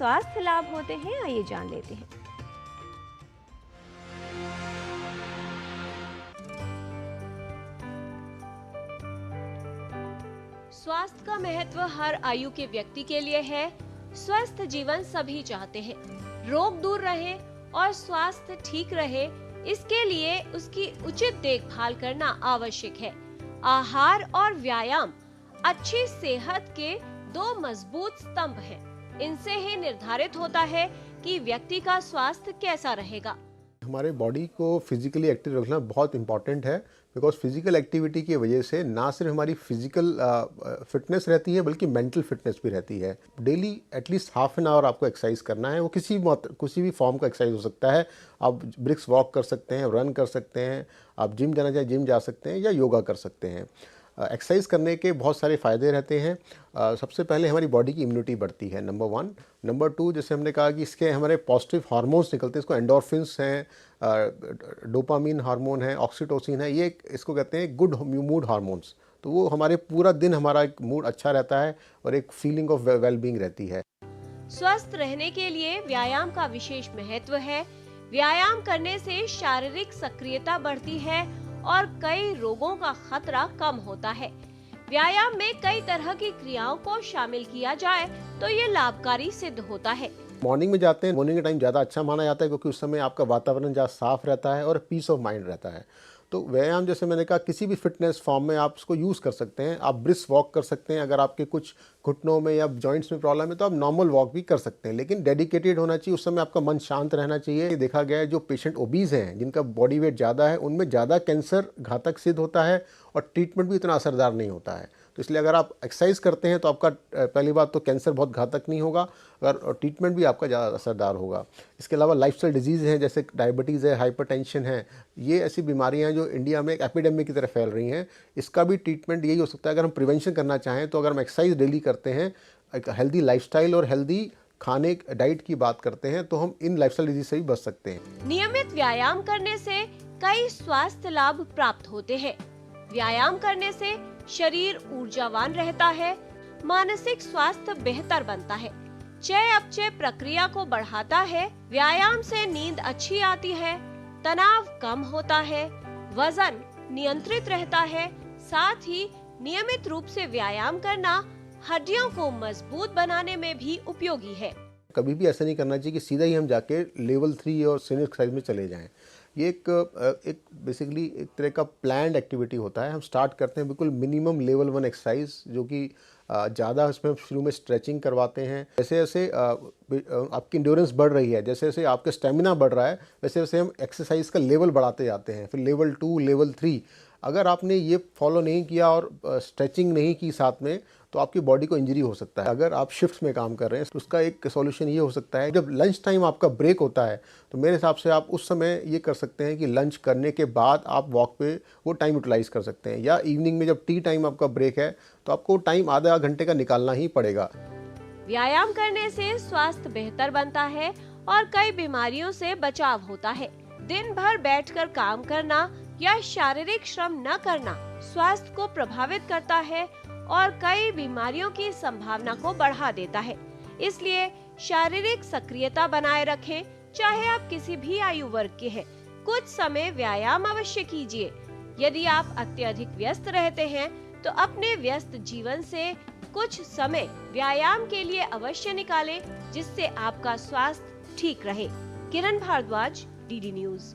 स्वास्थ्य लाभ होते हैं, आइए जान लेते हैं। स्वास्थ्य का महत्व हर आयु के व्यक्ति के लिए है। स्वस्थ जीवन सभी चाहते हैं। रोग दूर रहे और स्वास्थ्य ठीक रहे, इसके लिए उसकी उचित देखभाल करना आवश्यक है। आहार और व्यायाम अच्छी सेहत के दो मजबूत स्तंभ हैं। इनसे ही निर्धारित होता है कि व्यक्ति का स्वास्थ्य कैसा रहेगा। हमारे बॉडी को फिजिकली एक्टिव रखना बहुत इंपॉर्टेंट है, बिकॉज फिजिकल एक्टिविटी की वजह से ना सिर्फ हमारी फिजिकल फिटनेस रहती है बल्कि मेंटल फिटनेस भी रहती है। Daily at least half an hour आपको एक्सरसाइज करना है। वो किसी भी फॉर्म का एक्सरसाइज हो सकता है। आप ब्रिक्स वॉक कर सकते हैं, रन कर सकते हैं, आप जिम जाना चाहे जिम जा सकते हैं या योगा कर सकते हैं। एक्सरसाइज करने के बहुत सारे फ़ायदे रहते हैं। सबसे पहले हमारी बॉडी की इम्यूनिटी बढ़ती है, नंबर 1। नंबर 2, जैसे हमने कहा कि इसके हमारे पॉजिटिव हार्मोन्स निकलते हैं, इसको एंडोर्फिन्स हैं, डोपामीन हार्मोन है, ऑक्सीटोसिन है, ये इसको कहते हैं गुड मूड हार्मोन्स। तो वो हमारे पूरा दिन हमारा एक मूड अच्छा रहता है और एक फीलिंग ऑफ वेलबींग रहती है। स्वस्थ रहने के लिए व्यायाम का विशेष महत्व है। व्यायाम करने से शारीरिक सक्रियता बढ़ती है और कई रोगों का खतरा कम होता है। व्यायाम में कई तरह की क्रियाओं को शामिल किया जाए तो ये लाभकारी सिद्ध होता है। मॉर्निंग में जाते हैं, मॉर्निंग का टाइम ज़्यादा अच्छा माना जाता है क्योंकि उस समय आपका वातावरण ज़्यादा साफ रहता है और पीस ऑफ माइंड रहता है। तो व्यायाम, जैसे मैंने कहा, किसी भी फिटनेस फॉर्म में आप इसको यूज़ कर सकते हैं। आप ब्रिस्क वॉक कर सकते हैं। अगर आपके कुछ घुटनों में या जॉइंट्स में प्रॉब्लम है तो आप नॉर्मल वॉक भी कर सकते हैं, लेकिन डेडिकेटेड होना चाहिए। उस समय आपका मन शांत रहना चाहिए। ये देखा गया है, जो पेशेंट ओबीज हैं, जिनका बॉडी वेट ज़्यादा है, उनमें ज़्यादा कैंसर घातक सिद्ध होता है और ट्रीटमेंट भी इतना असरदार नहीं होता है। तो इसलिए अगर आप एक्सरसाइज करते हैं तो आपका पहली बात तो कैंसर बहुत घातक नहीं होगा और ट्रीटमेंट भी आपका ज़्यादा असरदार होगा। इसके अलावा लाइफस्टाइल डिजीज़ हैं, जैसे डायबिटीज़ है, हाइपरटेंशन है, ये ऐसी बीमारियां हैं जो इंडिया में एक एपिडेमिक की तरह फैल रही हैं। इसका भी ट्रीटमेंट यही हो सकता है अगर हम प्रिवेंशन करना चाहें। तो अगर हम एक्सरसाइज डेली करते हैं, एक हेल्दी लाइफस्टाइल और हेल्दी खाने डाइट की बात करते हैं, तो हम इन लाइफस्टाइल डिजीज से भी बच सकते हैं। नियमित व्यायाम करने से कई स्वास्थ्य लाभ प्राप्त होते हैं। व्यायाम करने से शरीर ऊर्जावान रहता है, मानसिक स्वास्थ्य बेहतर बनता है, चय अपचय प्रक्रिया को बढ़ाता है। व्यायाम से नींद अच्छी आती है, तनाव कम होता है, वजन नियंत्रित रहता है। साथ ही नियमित रूप से व्यायाम करना हड्डियों को मजबूत बनाने में भी उपयोगी है। कभी भी ऐसा नहीं करना चाहिए कि सीधा ही हम जाके लेवल 3 और सीनियर एक्सरसाइज में चले जाएं। ये एक बेसिकली एक तरह का प्लान्ड एक्टिविटी होता है। हम स्टार्ट करते हैं बिल्कुल मिनिमम लेवल 1 एक्सरसाइज, जो कि ज़्यादा इसमें शुरू में स्ट्रेचिंग करवाते हैं। जैसे जैसे आपकी इंड्योरेंस बढ़ रही है, जैसे जैसे आपका स्टेमिना बढ़ रहा है, वैसे वैसे हम एक्सरसाइज का लेवल बढ़ाते जाते हैं। फिर लेवल 2, लेवल 3। अगर आपने ये फॉलो नहीं किया और स्ट्रेचिंग नहीं की साथ में, तो आपकी बॉडी को इंजरी हो सकता है। अगर आप शिफ्ट्स में काम कर रहे हैं तो उसका एक सॉल्यूशन ये हो सकता है, जब लंच टाइम आपका ब्रेक होता है तो मेरे हिसाब से आप उस समय ये कर सकते हैं कि लंच करने के बाद आप वॉक पे वो टाइम यूटिलाइज कर सकते हैं, या इवनिंग में जब टी टाइम आपका ब्रेक है तो आपको टाइम आधा घंटे का निकालना ही पड़ेगा। व्यायाम करने से स्वास्थ्य बेहतर बनता है और कई बीमारियों से बचाव होता है। दिन भर बैठकर काम करना या शारीरिक श्रम न करना स्वास्थ्य को प्रभावित करता है और कई बीमारियों की संभावना को बढ़ा देता है। इसलिए शारीरिक सक्रियता बनाए रखें, चाहे आप किसी भी आयु वर्ग के हैं। कुछ समय व्यायाम अवश्य कीजिए। यदि आप अत्यधिक व्यस्त रहते हैं तो अपने व्यस्त जीवन से कुछ समय व्यायाम के लिए अवश्य निकालें, जिससे आपका स्वास्थ्य ठीक रहे। किरण भारद्वाज, डीडी न्यूज़।